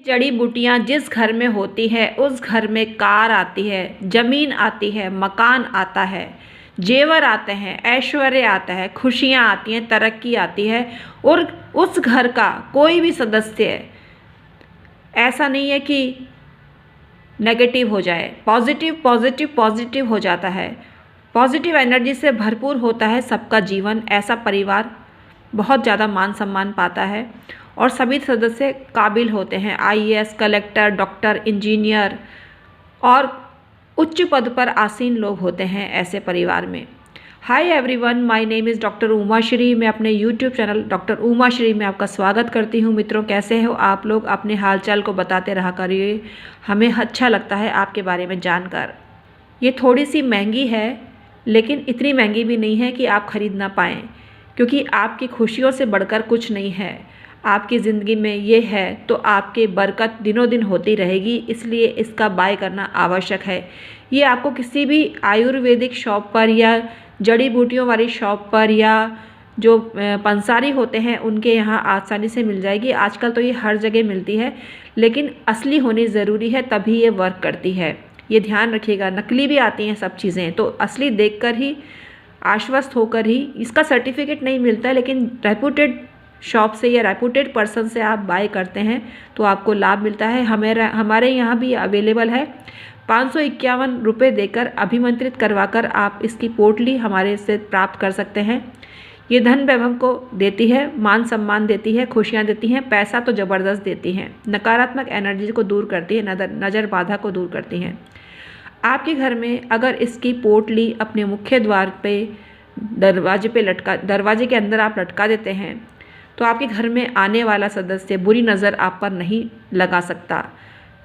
जड़ी बूटियाँ जिस घर में होती है उस घर में कार आती है, जमीन आती है, मकान आता है, जेवर आते हैं, ऐश्वर्य आता है, खुशियाँ आती हैं, तरक्की आती है। और उस घर का कोई भी सदस्य ऐसा नहीं है कि नेगेटिव हो जाए, पॉजिटिव पॉजिटिव पॉजिटिव हो जाता है। पॉजिटिव एनर्जी से भरपूर होता है सबका जीवन। ऐसा परिवार बहुत ज़्यादा मान सम्मान पाता है और सभी सदस्य काबिल होते हैं। आईएएस, कलेक्टर, डॉक्टर, इंजीनियर और उच्च पद पर आसीन लोग होते हैं ऐसे परिवार में। Hi everyone, my name is doctor Uma Shri. मैं अपने YouTube channel doctor Uma Shri में आपका स्वागत करती हूँ। मित्रों, कैसे हो आप लोग? अपने हालचाल को बताते रहा करिए, हमें अच्छा लगता है आपके बारे में जानकर। ये थोड़ी सी महंगी है, लेकिन इतनी महंगी भी नहीं है कि आप खरीद ना पाएँ, क्योंकि आपकी खुशियों से बढ़कर कुछ नहीं है। आपकी ज़िंदगी में ये है तो आपकी बरकत दिनों दिन होती रहेगी, इसलिए इसका बाय करना आवश्यक है। ये आपको किसी भी आयुर्वेदिक शॉप पर या जड़ी बूटियों वाली शॉप पर या जो पंसारी होते हैं उनके यहाँ आसानी से मिल जाएगी। आजकल तो ये हर जगह मिलती है, लेकिन असली होनी ज़रूरी है, तभी ये वर्क करती है। ये ध्यान रखिएगा। नकली भी आती हैं सब चीज़ें, तो असली देखकर ही, आश्वस्त होकर ही, इसका सर्टिफिकेट नहीं मिलता है, लेकिन रेपुटेड शॉप से या रेपुटेड पर्सन से आप बाय करते हैं तो आपको लाभ मिलता है। हमारे यहाँ भी अवेलेबल है। 551 रुपये देकर अभिमंत्रित करवाकर आप इसकी पोटली हमारे से प्राप्त कर सकते हैं। ये धन वैभव को देती है, मान सम्मान देती है, खुशियाँ देती हैं, पैसा तो ज़बरदस्त देती हैं, नकारात्मक एनर्जी को दूर करती है, नज़र बाधा को दूर करती हैं। आपके घर में अगर इसकी पोटली अपने मुख्य द्वार पे दरवाजे के अंदर आप लटका देते हैं तो आपके घर में आने वाला सदस्य बुरी नज़र आप पर नहीं लगा सकता।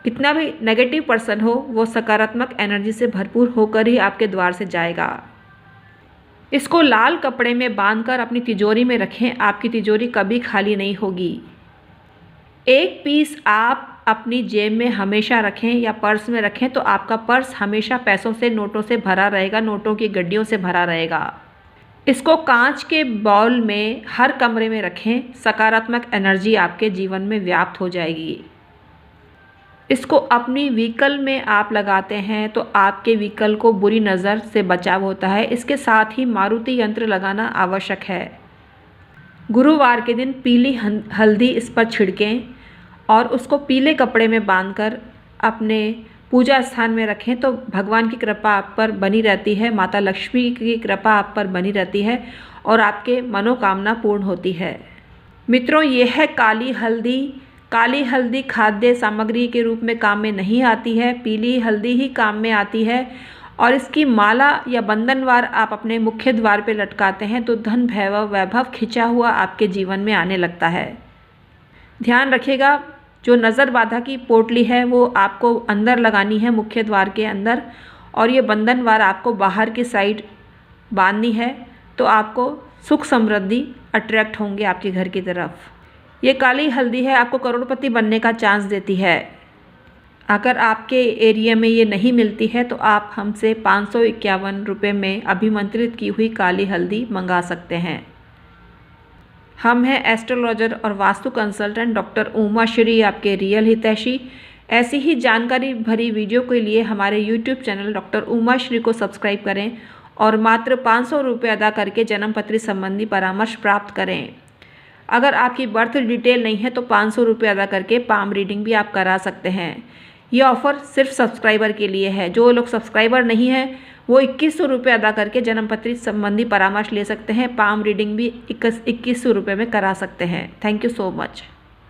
कितना भी नेगेटिव पर्सन हो, वो सकारात्मक एनर्जी से भरपूर होकर ही आपके द्वार से जाएगा। इसको लाल कपड़े में बांधकर अपनी तिजोरी में रखें, आपकी तिजोरी कभी खाली नहीं होगी। एक पीस आप अपनी जेब में हमेशा रखें या पर्स में रखें तो आपका पर्स हमेशा पैसों से, नोटों से भरा रहेगा, नोटों की गड्डियों से भरा रहेगा। इसको कांच के बाउल में हर कमरे में रखें, सकारात्मक एनर्जी आपके जीवन में व्याप्त हो जाएगी। इसको अपनी व्हीकल में आप लगाते हैं तो आपके व्हीकल को बुरी नज़र से बचाव होता है। इसके साथ ही मारुति यंत्र लगाना आवश्यक है। गुरुवार के दिन पीली हल्दी इस पर छिड़कें और उसको पीले कपड़े में बांधकर अपने पूजा स्थान में रखें तो भगवान की कृपा आप पर बनी रहती है, माता लक्ष्मी की कृपा आप पर बनी रहती है और आपके मनोकामना पूर्ण होती है। मित्रों, ये है काली हल्दी। काली हल्दी खाद्य सामग्री के रूप में काम में नहीं आती है, पीली हल्दी ही काम में आती है। और इसकी माला या बंधनवार आप अपने मुख्य द्वार पे लटकाते हैं तो धन वैभव खिंचा हुआ आपके जीवन में आने लगता है। ध्यान रखिएगा, जो नज़र बाधा की पोटली है वो आपको अंदर लगानी है, मुख्य द्वार के अंदर, और ये बंधनवार आपको बाहर की साइड बांधनी है तो आपको सुख समृद्धि अट्रैक्ट होंगे आपके घर की तरफ। ये काली हल्दी है, आपको करोड़पति बनने का चांस देती है। अगर आपके एरिया में ये नहीं मिलती है तो आप हमसे 551 रुपये में अभिमंत्रित की हुई काली हल्दी मंगा सकते हैं। हम हैं एस्ट्रोलॉजर और वास्तु कंसल्टेंट डॉक्टर उमा श्री, आपके रियल हितैषी। ऐसी ही जानकारी भरी वीडियो के लिए हमारे YouTube channel doctor Uma Shri को सब्सक्राइब करें और मात्र 500 रुपये अदा करके जन्मपत्री संबंधी परामर्श प्राप्त करें। अगर आपकी बर्थ डिटेल नहीं है तो 500 रुपये अदा करके पाम रीडिंग भी आप करा सकते हैं। ये ऑफ़र सिर्फ सब्सक्राइबर के लिए है। जो लोग सब्सक्राइबर नहीं है वो 2100 रुपये अदा करके जन्मपत्री संबंधी परामर्श ले सकते हैं। पाम रीडिंग भी 2100 रुपये में करा सकते हैं। Thank you so much.